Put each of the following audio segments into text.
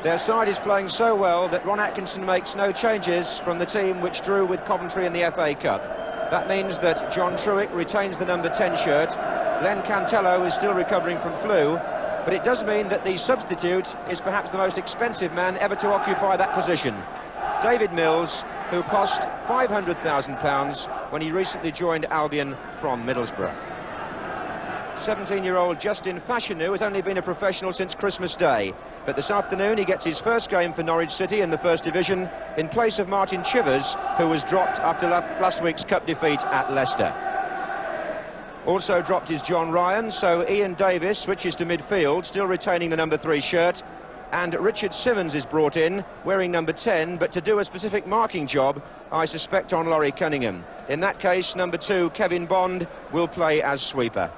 Their side is playing so well that Ron Atkinson makes no changes from the team which drew with Coventry in the FA Cup. That means that John Truick retains the number 10 shirt. Len Cantello is still recovering from flu, but it does mean that the substitute is perhaps the most expensive man ever to occupy that position. David Mills, who cost £500,000 when he recently joined Albion from Middlesbrough. 17-year-old Justin Fashanu has only been a professional since Christmas Day, but this afternoon he gets his first game for Norwich City in the First Division in place of Martin Chivers, who was dropped after last week's cup defeat at Leicester. Also dropped is John Ryan, so Ian Davis switches to midfield, still retaining the number 3 shirt, and Richard Simmons is brought in, wearing number 10, but to do a specific marking job, I suspect, on Laurie Cunningham. In that case, number 2, Kevin Bond, will play as sweeper.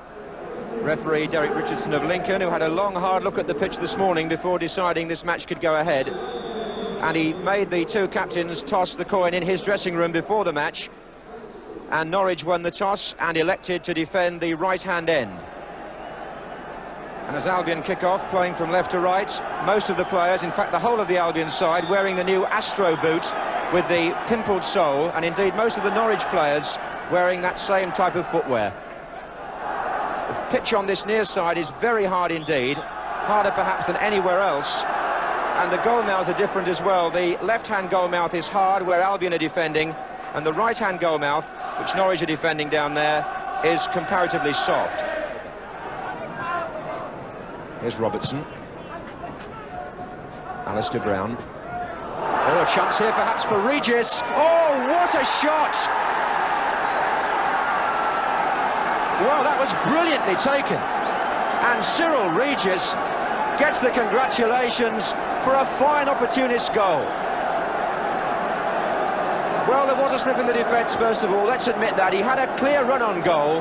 Referee Derek Richardson of Lincoln, who had a long, hard look at the pitch this morning before deciding this match could go ahead. And he made the 2 captains toss the coin in his dressing room before the match. And Norwich won the toss and elected to defend the right-hand end. And as Albion kick off, playing from left to right, most of the players, in fact the whole of the Albion side, wearing the new Astro boot with the pimpled sole, and indeed most of the Norwich players wearing that same type of footwear. The pitch on this near side is very hard indeed, harder perhaps than anywhere else, and the goal mouths are different as well. The left-hand goal mouth is hard where Albion are defending, and the right-hand goal mouth, which Norwich are defending down there, is comparatively soft. Here's Robertson. Alistair Brown. Oh, a chance here perhaps for Regis. Oh, what a shot! Well, that was brilliantly taken. And Cyril Regis gets the congratulations for a fine opportunist goal. Well, there was a slip in the defence, first of all, let's admit that. He had a clear run on goal,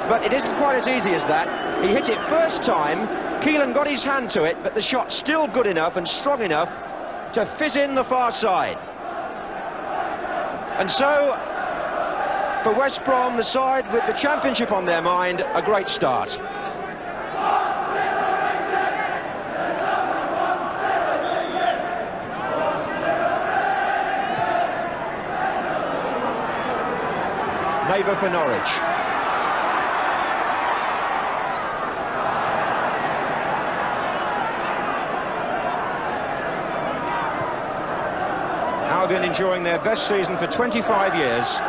but it isn't quite as easy as that. He hit it first time, Keelan got his hand to it, but the shot's still good enough and strong enough to fizz in the far side. And so, for West Brom, the side with the championship on their mind, a great start. Neighbour for Norwich. Albion enjoying their best season for 25 years.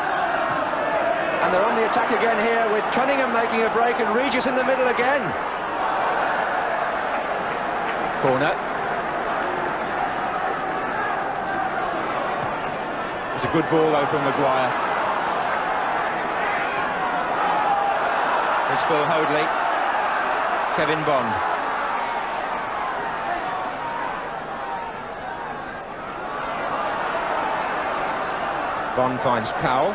And they're on the attack again here with Cunningham making a break and Regis in the middle again. Corner. It's a good ball though from Maguire. Here's Phil Hoadley. Kevin Bond. Bond finds Powell.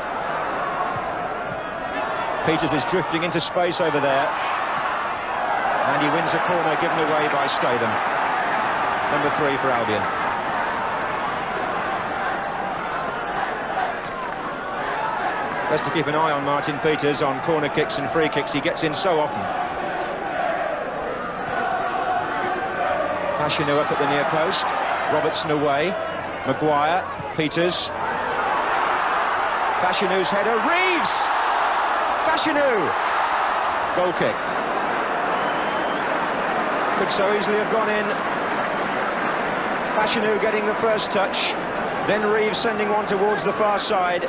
Peters is drifting into space over there, and he wins a corner given away by Statham. Number 3 for Albion. Best to keep an eye on Martin Peters on corner kicks and free kicks. He gets in so often. Fashanu up at the near post. Robertson away. Maguire. Peters. Fashanu's header. Reeves! Fashanu! Goal kick. Could so easily have gone in. Fashanu getting the first touch, then Reeves sending one towards the far side,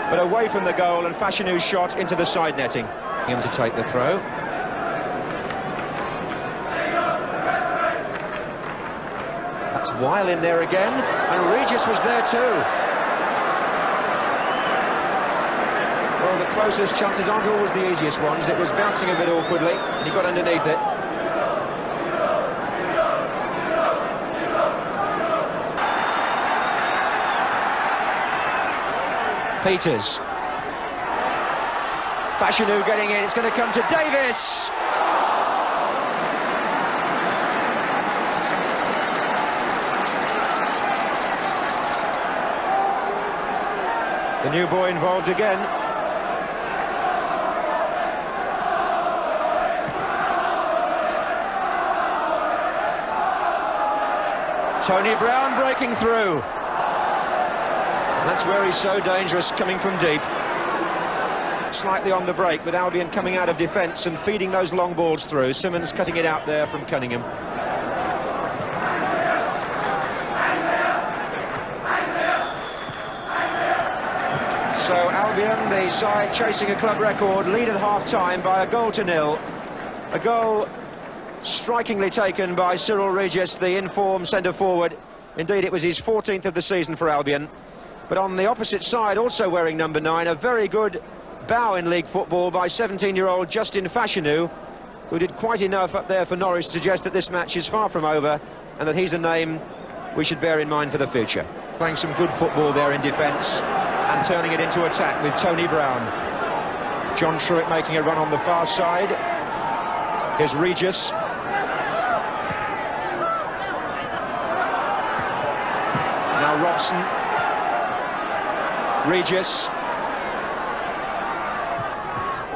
but away from the goal, and Fashanu's shot into the side netting. Him to take the throw. That's Weil in there again, and Regis was there too. Well, the closest chances aren't always the easiest ones. It was bouncing a bit awkwardly, and he got underneath it. Peters. Fashanu getting in, it's going to come to Davis! The new boy involved again. Tony Brown breaking through. That's where he's so dangerous, coming from deep. Slightly on the break, with Albion coming out of defence and feeding those long balls through. Simmons cutting it out there from Cunningham. So Albion, the side chasing a club record, lead at half-time by 1-0. A goal strikingly taken by Cyril Regis, the in-form centre-forward. Indeed, it was his 14th of the season for Albion. But on the opposite side, also wearing number 9, a very good bow in league football by 17-year-old Justin Fashanu, who did quite enough up there for Norwich to suggest that this match is far from over and that he's a name we should bear in mind for the future. Playing some good football there in defence and turning it into attack with Tony Brown. John Truitt making a run on the far side. Here's Regis. Now Robson. Regis.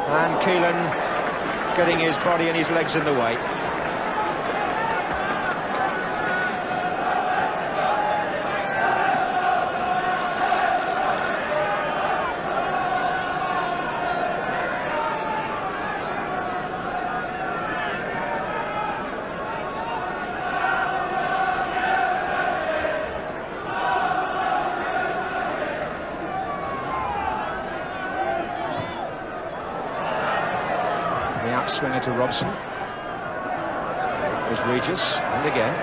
And Keelan getting his body and his legs in the way. Swinger to Robson. There's Regis, and again.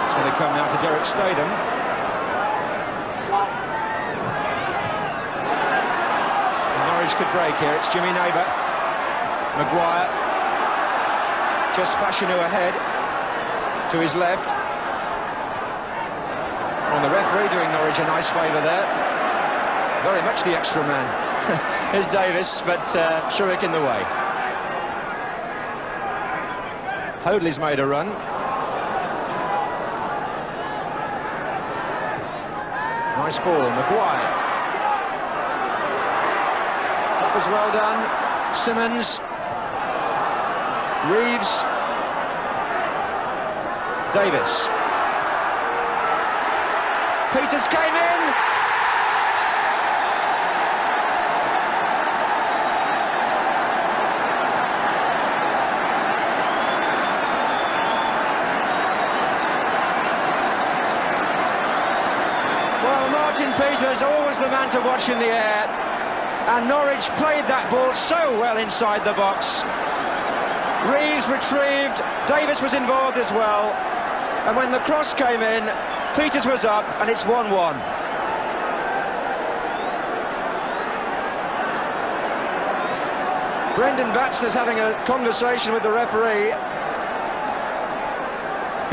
It's going to come now to Derek Statham. And Norwich could break here. It's Jimmy Neighbour. Maguire. Just Fashanu ahead. To his left. On the referee doing Norwich a nice favour there. Very much the extra man. Here's Davis, but Truitt in the way. Hoadley's made a run. Nice ball, Maguire. That was well done. Simmons. Reeves. Davis. Peters came in. Peters, always the man to watch in the air, and Norwich played that ball so well inside the box. Reeves retrieved, Davis was involved as well, and when the cross came in, Peters was up, and it's 1-1. Brendan Batson is having a conversation with the referee.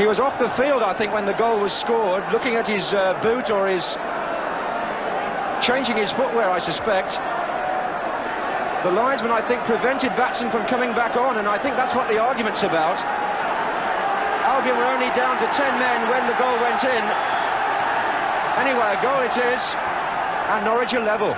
He was off the field, I think, when the goal was scored, looking at his boot or his... changing his footwear, I suspect. The linesman, I think, prevented Batson from coming back on, and I think that's what the argument's about. Albion were only down to 10 men when the goal went in. Anyway, a goal it is, and Norwich are level.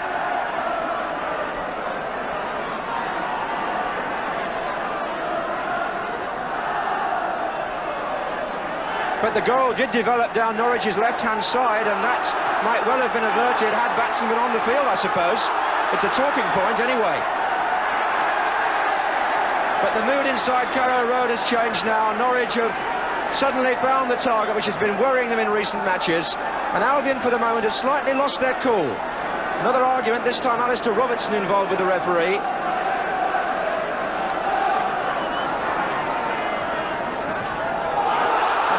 But the goal did develop down Norwich's left-hand side, and that might well have been averted had Batson been on the field, I suppose. It's a talking point anyway. But the mood inside Carrow Road has changed now. Norwich have suddenly found the target, which has been worrying them in recent matches. And Albion, for the moment, have slightly lost their cool. Another argument, this time Alistair Robertson involved with the referee.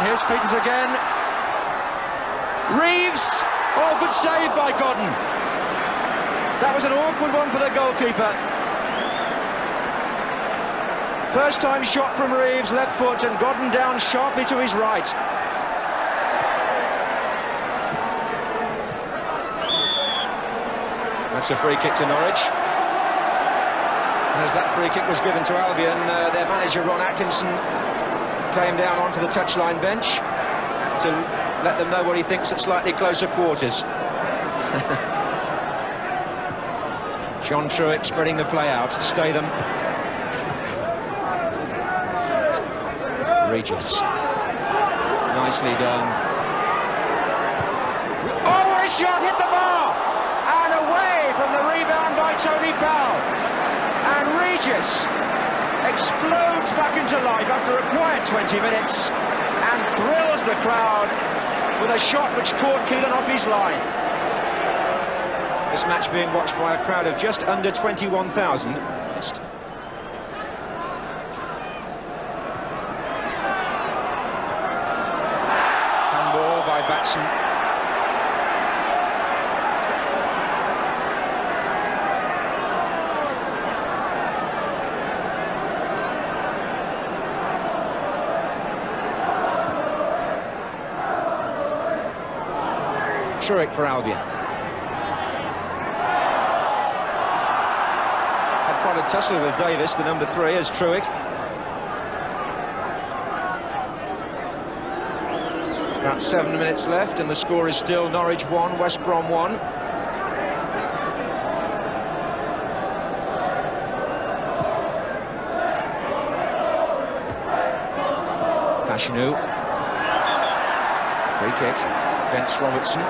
Here's Peters again. Reeves! Oh, good save by Godden. That was an awkward one for the goalkeeper. First time shot from Reeves, left foot, and Godden down sharply to his right. That's a free kick to Norwich. And as that free kick was given to Albion, their manager Ron Atkinson came down onto the touchline bench to let them know what he thinks at slightly closer quarters. John Truitt spreading the play out. Statham. Regis. Nicely done. Oh, what a shot! Hit the bar! And away from the rebound by Tony Powell. And Regis explodes back into life after a quiet 20 minutes and thrills the crowd with a shot which caught Keelan off his line. This match being watched by a crowd of just under 21,000. Handball by Batson. Truick for Albion. Had quite a tussle with Davis, the number 3, as Truick. About 7 minutes left, and the score is still Norwich 1, West Brom 1. Fashanu. Free kick against Robertson.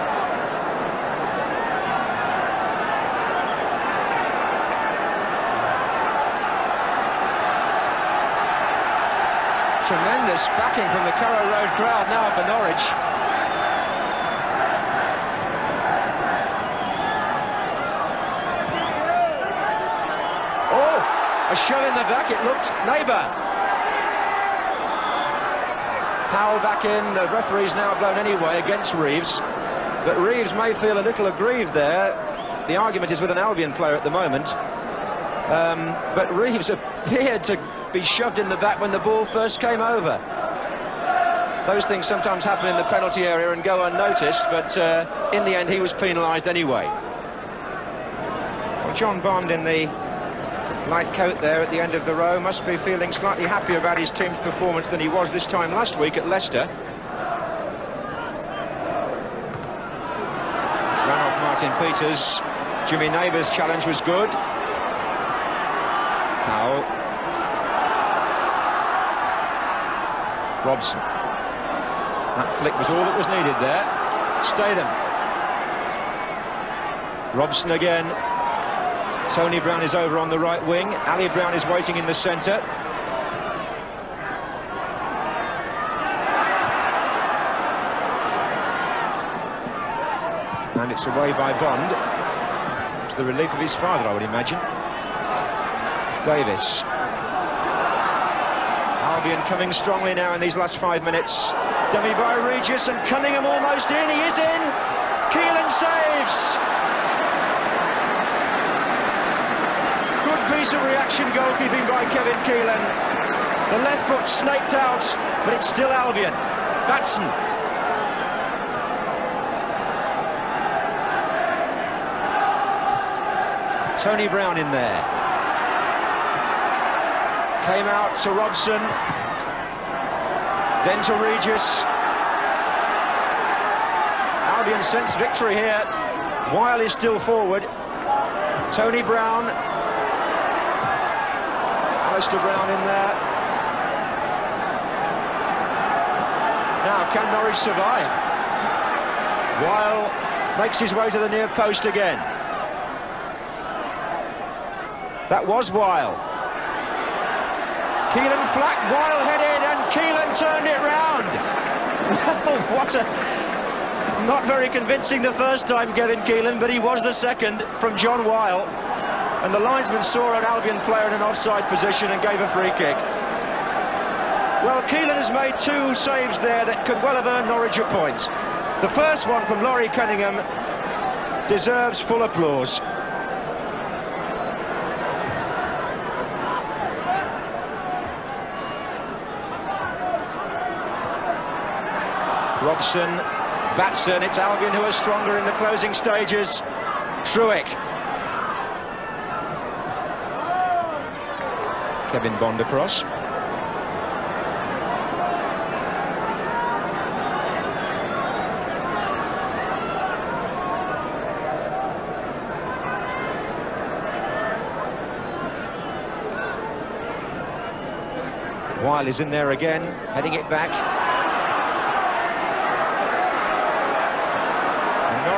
Tremendous backing from the Currow Road crowd now for Norwich. Oh, a shove in the back, it looked neighbour. Powell back in, the referee's now blown anyway against Reeves. But Reeves may feel a little aggrieved there. The argument is with an Albion player at the moment. But Reeves appeared to be shoved in the back when the ball first came over. Those things sometimes happen in the penalty area and go unnoticed, but in the end he was penalised anyway. Well, John Bond in the light coat there at the end of the row must be feeling slightly happier about his team's performance than he was this time last week at Leicester. Ran off Martin Peters. Jimmy Neighbours' challenge was good. Powell. Robson. That flick was all that was needed there. Statham. Robson again. Tony Brown is over on the right wing. Ali Brown is waiting in the centre. And it's away by Bond. To the relief of his father, I would imagine. Davis. Albion coming strongly now in these last 5 minutes. Dummy by Regis and Cunningham almost in. He is in. Keelan saves. Good piece of reaction goalkeeping by Kevin Keelan. The left foot snaked out, but it's still Albion. Batson. Tony Brown in there. Came out to Robson, then to Regis. Albion sense victory here. Weil is still forward. Tony Brown. Alistair Brown in there. Now, can Norwich survive? Weil makes his way to the near post again. That was Weil. Keelan flat, Weil headed, and Keelan turned it round. Well, what a... Not very convincing the first time, Kevin Keelan, but he was the second from John Weil. And the linesman saw an Albion player in an offside position and gave a free kick. Well, Keelan has made 2 saves there that could well have earned Norwich a point. The first one from Laurie Cunningham deserves full applause. Robson, Batson, it's Albion who are stronger in the closing stages. Truick. Kevin Bond across. Weil is in there again, heading it back.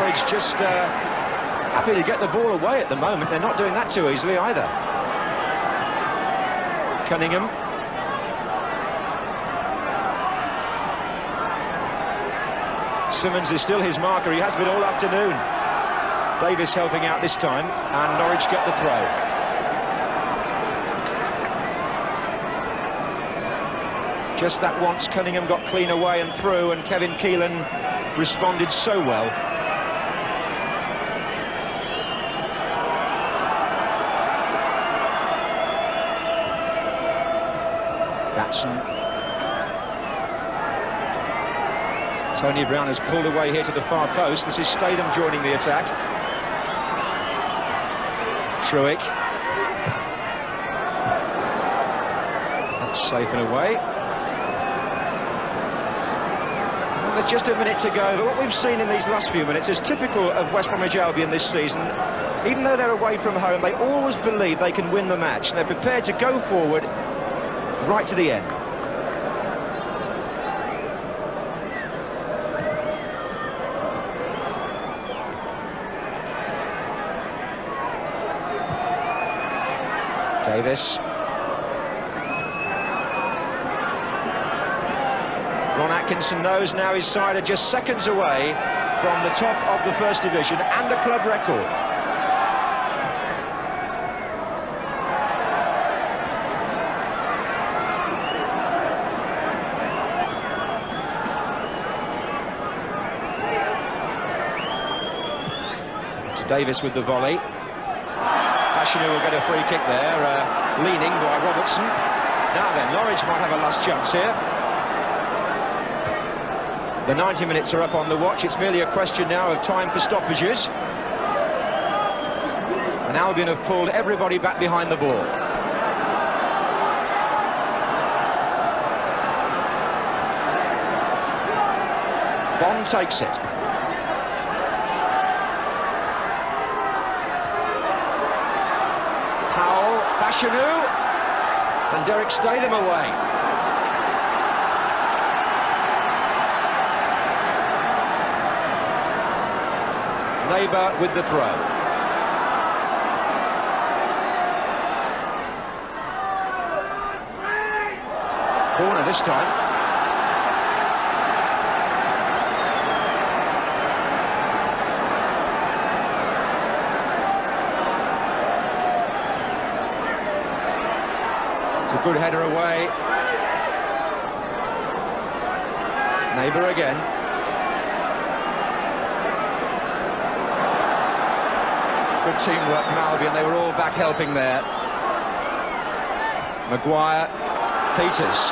Norwich just happy to get the ball away at the moment. They're not doing that too easily either. Cunningham. Simmons is still his marker. He has been all afternoon. Davis helping out this time, and Norwich get the throw. Just that once, Cunningham got clean away and through, and Kevin Keelan responded so well. Batson. Tony Brown has pulled away here to the far post. This is Statham joining the attack. Truick. That's safe and away. Well, there's just a minute to go, but what we've seen in these last few minutes is typical of West Bromwich Albion this season. Even though they're away from home, they always believe they can win the match. They're prepared to go forward right to the end. Davis. Ron Atkinson knows now his side are just seconds away from the top of the First Division and the club record. To Davis with the volley. Fashanu will get a free kick there, leaning by Robertson. Now then, Norwich might have a last chance here. The 90 minutes are up on the watch. It's merely a question now of time for stoppages. And Albion have pulled everybody back behind the ball. Bond takes it. Fashanu, and Derek Statham away. Labour with the throw. Corner this time. Good header away. Neighbour again. Good teamwork from Albion. They were all back helping there. Maguire, Peters.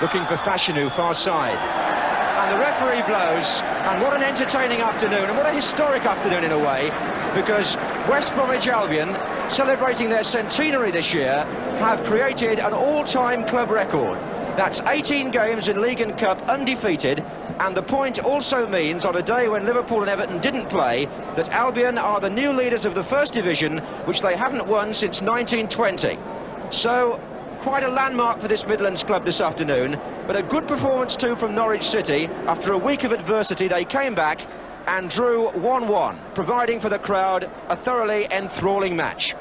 Looking for Fashanu, far side. And the referee blows. And what an entertaining afternoon, and what a historic afternoon in a way, because West Bromwich Albion, celebrating their centenary this year, have created an all-time club record. That's 18 games in League and Cup undefeated, and the point also means, on a day when Liverpool and Everton didn't play, that Albion are the new leaders of the First Division, which they haven't won since 1920. So, quite a landmark for this Midlands club this afternoon, but a good performance too from Norwich City. After a week of adversity, they came back and drew 1-1, providing for the crowd a thoroughly enthralling match.